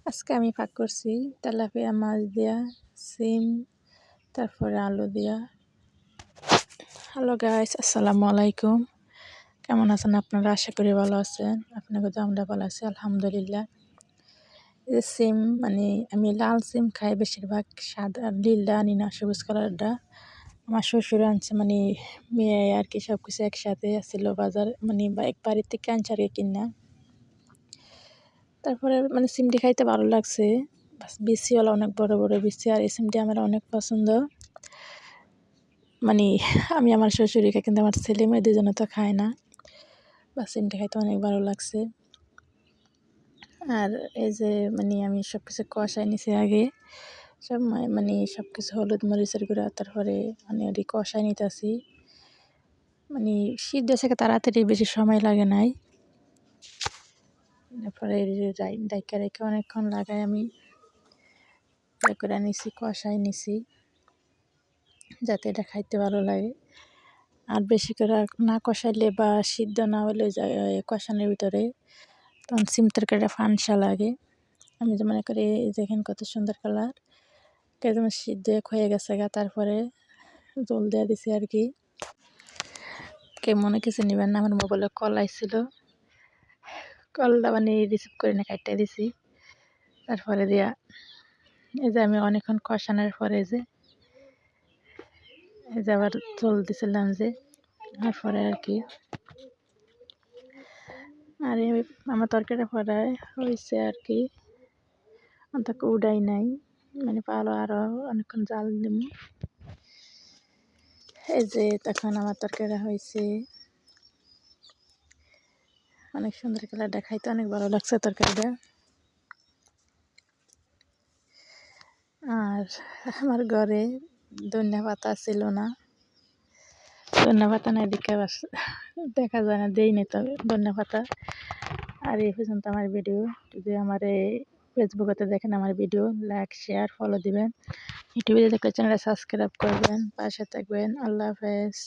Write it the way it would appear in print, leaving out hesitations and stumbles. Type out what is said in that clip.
আজকে আমি পাক করছি তেলাপিয়া মাছ দিয়া সিম তারপরে আলু দিয়া। হ্যালো গাইস, আসসালামু আলাইকুম। কেমন আছেন আপনারা? আশা করি ভালো আছেন। আপনাকে তো আমরা ভালো আছি আলহামদুলিল্লাহ। এই সিম আমি লাল সিম খাই বেশিরভাগ, সাদা নীলটা আনি না, সবুজ কালারটা আমার শ্বশুর আনছে, মেয়ে আর কি সব কিছু একসাথে আসছিল বাজার বাড়ির থেকে আনছে আর কি কিনা। তারপরে সিমটি খাইতে ভালো লাগছে, বিচিওয়ালা অনেক বড় বড় বিচি, আর এই সিমটি আমার অনেক পছন্দ। আমি আমার শ্বশুরই খাই, কিন্তু আমার ছেলে মেয়ে দুজনে তো খায় না। সিমটি খাইতে অনেক ভালো লাগছে। আর এই যে আমি সব কিছু কষাই নিছি আগে, সব কিছু হলুদ মরিচের গুঁড়া, তারপরে ওটি কষাই নিতেছি। সিদ্ধ থেকে তাড়াতাড়ি, বেশি সময় লাগে নাই। তারপরে ডাইকা রেখে অনেকক্ষণ লাগাই আমি করে নিছি, কষাই নিছি, যাতে এটা খাইতে ভালো লাগে। আর বেশি করে না কষাইলে বা সিদ্ধ না হলে কষানোর ভিতরে, তখন সিম তরকারিটা ফানসা লাগে। আমি তো মনে করি দেখেন কত সুন্দর কালার, একদম সিদ্ধ হয়ে গেছে গা। তারপরে জল দিয়ে দিছি আর কি। কে মনে কিছু নেবেন না, আমার মোবাইলে কল আইছিল, কলটা রিসিভ করে না কাটতে দিছি। তারপরে দিয়া এই যে আমি অনেকক্ষণ কষানোর পরে এই যে আবার জল দিছিলাম যে, তারপরে আর কি। আর আমার তরকারিটা পড়ায় হয়েছে আর কি, অন্তত উডাই নাই, পালো আরো অনেকক্ষণ জাল দিব। এই যে তখন আমার তরকারিটা হয়েছে, অনেক সুন্দর কালারটা, খাইতে অনেক ভালো লাগছে তরকারিটা। আর আমার ঘরে ধনিয়া পাতা ছিল না, ধনিয়া পাতা নাই দেখা যায় না, দেই নি তবে ধনিয়া পাতা। আর এই পর্যন্ত আমার ভিডিও। যদি আমার ফেসবুকেতে দেখেন আমার ভিডিও, লাইক শেয়ার ফলো দিবেন। ইউটিউবে দেখলে চ্যানেলটা সাবস্ক্রাইব করবেন, পাশে থাকবেন। আল্লাহ হাফেজ।